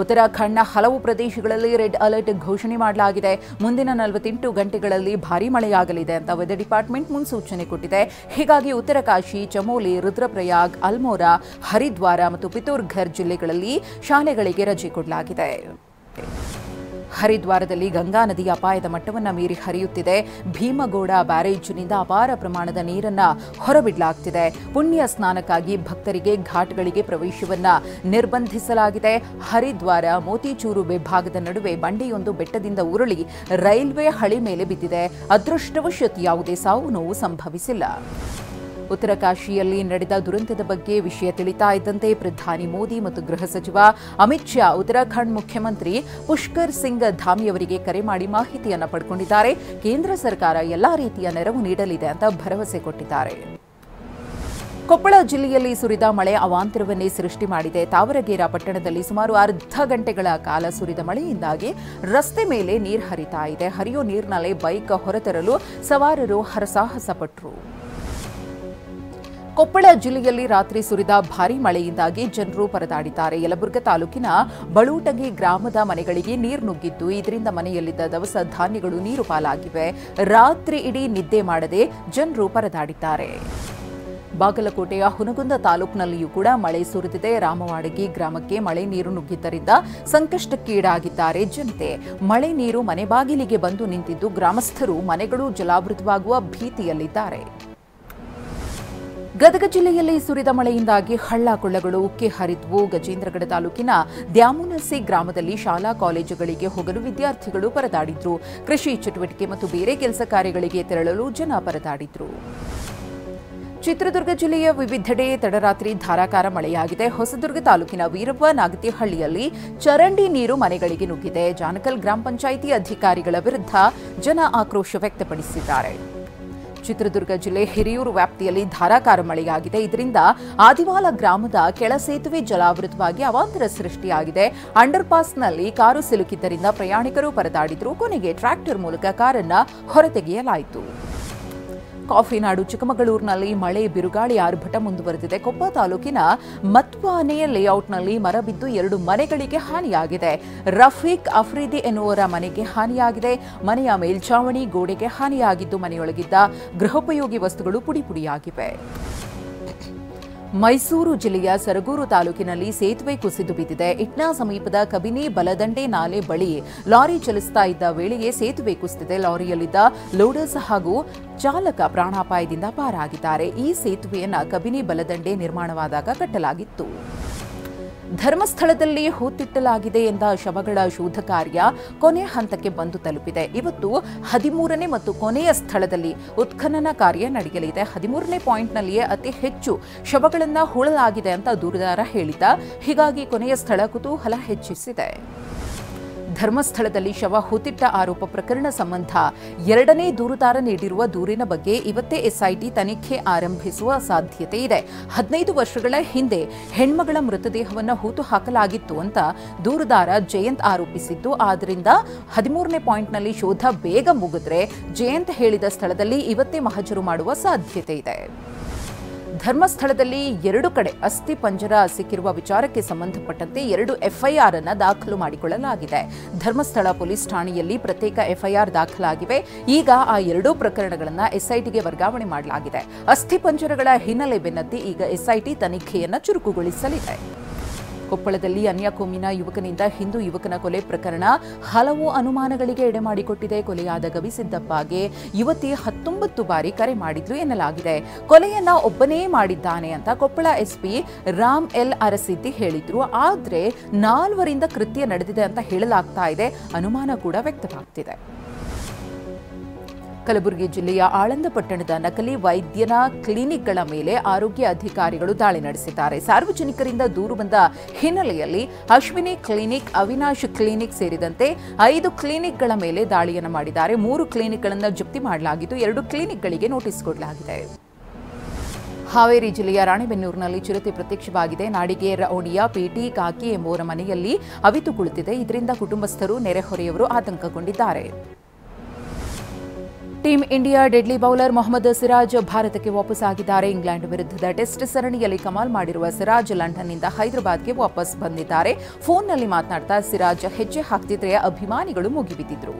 ಉತ್ತರಾಖಂಡ್ನ ಹಲವು ಪ್ರದೇಶಗಳಲ್ಲಿ red alert ಘೋಷಣೆ ಮಾಡಲಾಗಿದೆ. ಮುಂದಿನ 48 ಗಂಟೆಗಳಲ್ಲಿ ಭಾರೀ ಮಳೆಯಾಗಲಿದೆ ಅಂತ ವೆದರ್ ಡಿಪಾರ್ಟ್ಮೆಂಟ್ ಮುನ್ಸೂಚನೆ ಕೊಟ್ಟಿದೆ. ಹೀಗಾಗಿ ಉತ್ತರಕಾಶಿ, ಚಮೋಲಿ, ರುದ್ರಪ್ರಯಾಗ್, ಅಲ್ಮೋರಾ, ಹರಿದ್ವಾರ ಮತ್ತು ಪಿತೂರ್ಘರ್ ಜಿಲ್ಲೆಗಳಲ್ಲಿ ಶಾಲೆಗಳಿಗೆ ರಜೆ ಕೊಡಲಾಗಿದೆ. ಹರಿದ್ವಾರದಲ್ಲಿ ಗಂಗಾ ನದಿಯ ಅಪಾಯದ ಮಟ್ಟವನ್ನು ಮೀರಿ ಹರಿಯುತ್ತಿದೆ. ಭೀಮಗೋಡ ಬ್ಯಾರೇಜ್ನಿಂದ ಅಪಾರ ಪ್ರಮಾಣದ ನೀರನ್ನು ಹೊರಬಿಡಲಾಗುತ್ತಿದೆ. ಪುಣ್ಯ ಸ್ನಾನಕ್ಕಾಗಿ ಭಕ್ತರಿಗೆ ಘಾಟ್ಗಳಿಗೆ ಪ್ರವೇಶವನ್ನ ನಿರ್ಬಂಧಿಸಲಾಗಿದೆ. ಹರಿದ್ವಾರ ಮೋತಿಚೂರು ವಿಭಾಗದ ನಡುವೆ ಬಂಡೆಯೊಂದು ಬೆಟ್ಟದಿಂದ ಉರುಳಿ ರೈಲ್ವೆ ಹಳಿ ಮೇಲೆ ಬಿದ್ದಿದೆ. ಅದೃಷ್ಟವಶಾತ್ ಯಾವುದೇ ಸಾವು ನೋವು ಸಂಭವಿಸಿಲ್ಲ. ಉತ್ತರಕಾಶಿಯಲ್ಲಿ ನಡೆದ ದುರಂತದ ಬಗ್ಗೆ ವಿಷಯ ತಿಳಿತಾ ಇದ್ದಂತೆ ಪ್ರಧಾನಿ ಮೋದಿ ಮತ್ತು ಗೃಹ ಸಚಿವ ಅಮಿತ್ ಶಾ ಉತ್ತರಾಖಂಡ್ ಮುಖ್ಯಮಂತ್ರಿ ಪುಷ್ಕರ್ ಸಿಂಗ್ ಧಾಮಿ ಅವರಿಗೆ ಕರೆ ಮಾಡಿ ಮಾಹಿತಿಯನ್ನು ಪಡೆದುಕೊಂಡಿದ್ದಾರೆ. ಕೇಂದ್ರ ಸರ್ಕಾರ ಎಲ್ಲಾ ರೀತಿಯ ನೆರವು ನೀಡಲಿದೆ ಅಂತ ಭರವಸೆ ಕೊಟ್ಟಿದ್ದಾರೆ. ಕೊಪ್ಪಳ ಜಿಲ್ಲೆಯಲ್ಲಿ ಸುರಿದ ಮಳೆ ಅವಾಂತರವನ್ನೇ ಸೃಷ್ಟಿ ಮಾಡಿದೆ. ತಾವರಗೇರ ಪಟ್ಟಣದಲ್ಲಿ ಸುಮಾರು ಅರ್ಧ ಗಂಟೆಗಳ ಕಾಲ ಸುರಿದ ಮಳೆಯಿಂದಾಗಿ ರಸ್ತೆ ಮೇಲೆ ನೀರು ಹರಿತಾ ಇದೆ. ಹರಿಯೋ ನೀರಿನಲ್ಲೇ ಬೈಕ್ ಹೊರತರಲು ಸವಾರರು ಹರಸಾಹಸ ಪಟ್ಟರು. ಕೊಪ್ಪಳ ಜಿಲ್ಲೆಯಲ್ಲಿ ರಾತ್ರಿ ಸುರಿದ ಭಾರೀ ಮಳೆಯಿಂದಾಗಿ ಜನರು ಪರದಾಡಿದ್ದಾರೆ. ಯಲಬುರ್ಗಾ ತಾಲೂಕಿನ ಬಳೂಟಗಿ ಗ್ರಾಮದ ಮನೆಗಳಿಗೆ ನೀರು ನುಗ್ಗಿದ್ದು, ಇದರಿಂದ ಮನೆಯಲ್ಲಿದ್ದ ದವಸ ಧಾನ್ಯಗಳು ನೀರು ಪಾಲಾಗಿವೆ. ರಾತ್ರಿ ಇಡೀ ನಿದ್ದೆ ಮಾಡದೆ ಜನರು ಪರದಾಡಿದ್ದಾರೆ. ಬಾಗಲಕೋಟೆಯ ಹುನಗುಂದ ತಾಲೂಕಿನಲ್ಲಿಯೂ ಕೂಡ ಮಳೆ ಸುರಿದಿದೆ. ರಾಮವಾಡಗಿ ಗ್ರಾಮಕ್ಕೆ ಮಳೆ ನೀರು ನುಗ್ಗಿದ್ದರಿಂದ ಸಂಕಷ್ಟಕ್ಕೀಡಾಗಿದ್ದಾರೆ ಜನತೆ. ಮಳೆ ನೀರು ಮನೆ ಬಾಗಿಲಿಗೆ ಬಂದು ನಿಂತಿದ್ದು, ಗ್ರಾಮಸ್ಥರು ಮನೆಗಳು ಜಲಾವೃತವಾಗುವ ಭೀತಿಯಲ್ಲಿದ್ದಾರೆ. ಗದಗ ಜಿಲ್ಲೆಯಲ್ಲಿ ಸುರಿದ ಮಳೆಯಿಂದಾಗಿ ಹಳ್ಳ ಕೊಳ್ಳಗಳು ಉಕ್ಕಿ ಹರಿದ್ವು. ಗಜೇಂದ್ರಗಡ ತಾಲೂಕಿನ ದ್ಯಾಮುನಸಿ ಗ್ರಾಮದಲ್ಲಿ ಶಾಲಾ ಕಾಲೇಜುಗಳಿಗೆ ಹೋಗಲು ವಿದ್ಯಾರ್ಥಿಗಳು ಪರದಾಡಿದ್ರು. ಕೃಷಿ ಚಟುವಟಿಕೆ ಮತ್ತು ಬೇರೆ ಕೆಲಸ ಕಾರ್ಯಗಳಿಗೆ ತೆರಳಲು ಜನ ಪರದಾಡಿದ್ರು. ಚಿತ್ರದುರ್ಗ ಜಿಲ್ಲೆಯ ವಿವಿಧೆಡೆ ತಡರಾತ್ರಿ ಧಾರಾಕಾರ ಮಳೆಯಾಗಿದೆ. ಹೊಸದುರ್ಗ ತಾಲೂಕಿನ ವೀರವ್ವ ನಾಗತಿಹಳ್ಳಿಯಲ್ಲಿ ಚರಂಡಿ ನೀರು ಮನೆಗಳಿಗೆ ನುಗ್ಗಿದೆ. ಜಾನಕಲ್ ಗ್ರಾಮ ಪಂಚಾಯಿತಿ ಅಧಿಕಾರಿಗಳ ವಿರುದ್ಧ ಜನ ಆಕ್ರೋಶ ವ್ಯಕ್ತಪಡಿಸಿದ್ದಾರೆ. ಚಿತ್ರದುರ್ಗ ಜಿಲ್ಲೆ ಹಿರಿಯೂರು ವ್ಯಾಪ್ತಿಯಲ್ಲಿ ಧಾರಾಕಾರ ಮಳೆಯಾಗಿದೆ. ಇದರಿಂದ ಆದಿವಾಲ ಗ್ರಾಮದ ಕೆಳ ಸೇತುವೆ ಜಲಾವೃತವಾಗಿ ಅವಾಂತರ ಸೃಷ್ಟಿಯಾಗಿದೆ. ಅಂಡರ್ ಪಾಸ್ನಲ್ಲಿ ಕಾರು ಸಿಲುಕಿದ್ದರಿಂದ ಪ್ರಯಾಣಿಕರು ಪರದಾಡಿದ್ರು. ಕೊನೆಗೆ ಟ್ರ್ಯಾಕ್ಟರ್ ಮೂಲಕ ಕಾರನ್ನು ಹೊರತೆಗೆಯಲಾಯಿತು. ಕಾಫಿನಾಡು ಚಿಕ್ಕಮಗಳೂರಿನಲ್ಲಿ ಮಳೆ ಬಿರುಗಾಳಿ ಆರ್ಭಟ ಮುಂದುವರೆದಿದೆ. ಕೊಪ್ಪ ತಾಲೂಕಿನ ಮತ್ವಾನೆ ಲೇಔಟ್ನಲ್ಲಿ ಮರ ಬಿದ್ದು 2 ಮನೆಗಳಿಗೆ ಹಾನಿಯಾಗಿದೆ. ರಫೀಕ್ ಅಫ್ರಿದಿ ಎನ್ನುವರ ಮನೆಗೆ ಹಾನಿಯಾಗಿದೆ. ಮನೆಯ ಮೇಲ್ಛಾವಣಿ ಗೋಡೆಗೆ ಹಾನಿಯಾಗಿದ್ದು, ಮನೆಯೊಳಗಿದ್ದ ಗೃಹೋಪಯೋಗಿ ವಸ್ತುಗಳು ಪುಡಿಪುಡಿಯಾಗಿವೆ. ಮೈಸೂರು ಜಿಲ್ಲೆಯ ಸರಗೂರು ತಾಲೂಕಿನಲ್ಲಿ ಸೇತುವೆ ಕುಸಿದು ಬಿದ್ದಿದೆ. ಇಟ್ನಾ ಸಮೀಪದ ಕಬಿನಿ ಬಲದಂಡೆ ನಾಲೆ ಬಳಿ ಲಾರಿ ಚಲಿಸ್ತಾ ಇದ್ದ ವೇಳೆಯೇ ಸೇತುವೆ ಕುಸಿದಿದೆ. ಲಾರಿಯಲ್ಲಿದ್ದ ಲೋಡರ್ಸ್ ಹಾಗೂ ಚಾಲಕ ಪ್ರಾಣಾಪಾಯದಿಂದ ಪಾರಾಗಿದ್ದಾರೆ. ಈ ಸೇತುವೆಯನ್ನು ಕಬಿನಿ ಬಲದಂಡೆ ನಿರ್ಮಾಣವಾದಾಗ ಕಟ್ಟಲಾಗಿತ್ತು. ಧರ್ಮಸ್ಥಳದಲ್ಲಿ ಹೂತಿಟ್ಟಲಾಗಿದೆ ಎಂದ ಶವಗಳ ಶೋಧ ಕಾರ್ಯ ಕೊನೆ ಹಂತಕ್ಕೆ ಬಂದು ತಲುಪಿದೆ. ಇವತ್ತು 13ನೇ ಮತ್ತು ಕೊನೆಯ ಸ್ಥಳದಲ್ಲಿ ಉತ್ಖನನ ಕಾರ್ಯ ನಡೆಯಲಿದೆ. 13ನೇ ಪಾಯಿಂಟ್ನಲ್ಲಿಯೇ ಅತಿ ಹೆಚ್ಚು ಶವಗಳನ್ನು ಹೂಳಲಾಗಿದೆ ಅಂತ ದೂರುದಾರ ಹೇಳಿದ್ದ. ಹೀಗಾಗಿ ಕೊನೆಯ ಸ್ಥಳ ಕುತೂಹಲ ಹೆಚ್ಚಿಸಿದೆ. ಧರ್ಮಸ್ಥಳದಲ್ಲಿ ಶವ ಹೂತಿಟ್ಟ ಆರೋಪ ಪ್ರಕರಣ ಸಂಬಂಧ 2ನೇ ದೂರುದಾರ ನೀಡಿರುವ ದೂರಿನ ಬಗ್ಗೆ ಇವತ್ತೇ ಎಸ್ಐಟಿ ತನಿಖೆ ಆರಂಭಿಸುವ ಸಾಧ್ಯತೆ ಇದೆ. 15 ವರ್ಷಗಳ ಹಿಂದೆ ಹೆಣ್ಮಗಳ ಮೃತದೇಹವನ್ನು ಹೂತು ಹಾಕಲಾಗಿತ್ತು ಅಂತ ದೂರುದಾರ ಜಯಂತ್ ಆರೋಪಿಸಿದ್ದು. ಆದ್ದರಿಂದ 13ನೇ ಪಾಯಿಂಟ್ನಲ್ಲಿ ಶೋಧ ಬೇಗ ಮುಗಿದ್ರೆ ಜಯಂತ್ ಹೇಳಿದ ಸ್ಥಳದಲ್ಲಿ ಇವತ್ತೇ ಮಹಜರು ಮಾಡುವ ಸಾಧ್ಯತೆ ಇದೆ. ಧರ್ಮಸ್ಥಳದಲ್ಲಿ 2 ಕಡೆ ಅಸ್ಥಿ ಪಂಜರ ಸಿಕ್ಕಿರುವ ವಿಚಾರಕ್ಕೆ ಸಂಬಂಧಪಟ್ಟಂತೆ 2 ಎಫ್ಐಆರ್ ಅನ್ನು ದಾಖಲು ಮಾಡಿಕೊಳ್ಳಲಾಗಿದೆ. ಧರ್ಮಸ್ಥಳ ಪೊಲೀಸ್ ಠಾಣೆಯಲ್ಲಿ ಪ್ರತ್ಯೇಕ ಎಫ್ಐಆರ್ ದಾಖಲಾಗಿವೆ. ಈಗ ಆ 2 ಪ್ರಕರಣಗಳನ್ನು ಎಸ್ಐಟಿಗೆ ವರ್ಗಾವಣೆ ಮಾಡಲಾಗಿದೆ. ಅಸ್ಥಿ ಪಂಜರಗಳ ಹಿನ್ನೆಲೆ ಬೆನ್ನತ್ತಿ ಈಗ ಎಸ್ಐಟಿ ತನಿಖೆಯನ್ನು ಚುರುಕುಗೊಳಿಸಲಿದೆ. ಕೊಪ್ಪಳದಲ್ಲಿ ಅನ್ಯಕೋಮಿನ ಯುವಕನಿಂದ ಹಿಂದೂ ಯುವಕನ ಕೊಲೆ ಪ್ರಕರಣ ಹಲವು ಅನುಮಾನಗಳಿಗೆ ಎಡೆಮಾಡಿಕೊಟ್ಟಿದೆ. ಕೊಲೆಯಾದ ಗವಿಸಿದ್ದಪ್ಪಗೆ ಯುವತಿ 19 ಬಾರಿ ಕರೆ ಮಾಡಿದ್ರು ಎನ್ನಲಾಗಿದೆ. ಕೊಲೆಯನ್ನ ಒಬ್ಬನೇ ಮಾಡಿದ್ದಾನೆ ಅಂತ ಕೊಪ್ಪಳ ಎಸ್ಪಿ ರಾಮ್ ಎಲ್ ಅರಸಿದ್ದಿ ಹೇಳಿದ್ರು. ಆದರೆ 4 ಕೃತ್ಯ ನಡೆದಿದೆ ಅಂತ ಹೇಳಲಾಗ್ತಾ ಇದೆ. ಅನುಮಾನ ಕೂಡ ವ್ಯಕ್ತವಾಗ್ತಿದೆ. ಕಲಬುರಗಿ ಜಿಲ್ಲೆಯ ಆಳಂದ ಪಟ್ಟಣದ ನಕಲಿ ವೈದ್ಯನ ಕ್ಲಿನಿಕ್ಗಳ ಮೇಲೆ ಆರೋಗ್ಯ ಅಧಿಕಾರಿಗಳು ದಾಳಿ ನಡೆಸಿದ್ದಾರೆ. ಸಾರ್ವಜನಿಕರಿಂದ ದೂರು ಬಂದ ಹಿನ್ನೆಲೆಯಲ್ಲಿ ಅಶ್ವಿನಿ ಕ್ಲಿನಿಕ್, ಅವಿನಾಶ್ ಕ್ಲಿನಿಕ್ ಸೇರಿದಂತೆ 5 ಕ್ಲಿನಿಕ್ಗಳ ಮೇಲೆ ದಾಳಿಯನ್ನು ಮಾಡಿದ್ದಾರೆ. 3 ಕ್ಲಿನಿಕ್ಗಳನ್ನು ಜಪ್ತಿ ಮಾಡಲಾಗಿದ್ದು 2 ಕ್ಲಿನಿಕ್ಗಳಿಗೆ ನೋಟಿಸ್ ಕೊಡಲಾಗಿದೆ. ಹಾವೇರಿ ಜಿಲ್ಲೆಯ ರಾಣೆಬೆನ್ನೂರಿನಲ್ಲಿ ಚಿರತೆ ಪ್ರತ್ಯಕ್ಷವಾಗಿದೆ. ನಾಡಿಗೇರ ಓಣಿಯ ಪಿಟಿ ಕಾಕಿ ಎಂಬುವರ ಮನೆಯಲ್ಲಿ ಅವಿತು ಕುಳಿತಿದೆ. ಇದರಿಂದ ಕುಟುಂಬಸ್ಥರು, ನೆರೆಹೊರೆಯವರು ಆತಂಕಗೊಂಡಿದ್ದಾರೆ. Team India deadly bowler Mohammed Siraj ಭಾರತಕ್ಕೆ ವಾಪಸ್ ಆಗಿದ್ದಾರೆ. ಇಂಗ್ಲೆಂಡ್ ವಿರುದ್ಧದ ಟೆಸ್ಟ್ ಸರಣಿಯಲ್ಲಿ ಕಮಾಲ್ ಮಾಡಿರುವ ಸಿರಾಜ್ ಲಂಡನ್ನಿಂದ ಹೈದರಾಬಾದ್ಗೆ ವಾಪಸ್ ಬಂದಿದ್ದಾರೆ. ಫೋನ್ನಲ್ಲಿ ಮಾತನಾಡ್ತಾ ಸಿರಾಜ್ ಹೆಜ್ಜೆ ಹಾಕ್ತಿದ್ರೆ ಅಭಿಮಾನಿಗಳು ಮುಗಿಬಿದ್ದಿದ್ರು.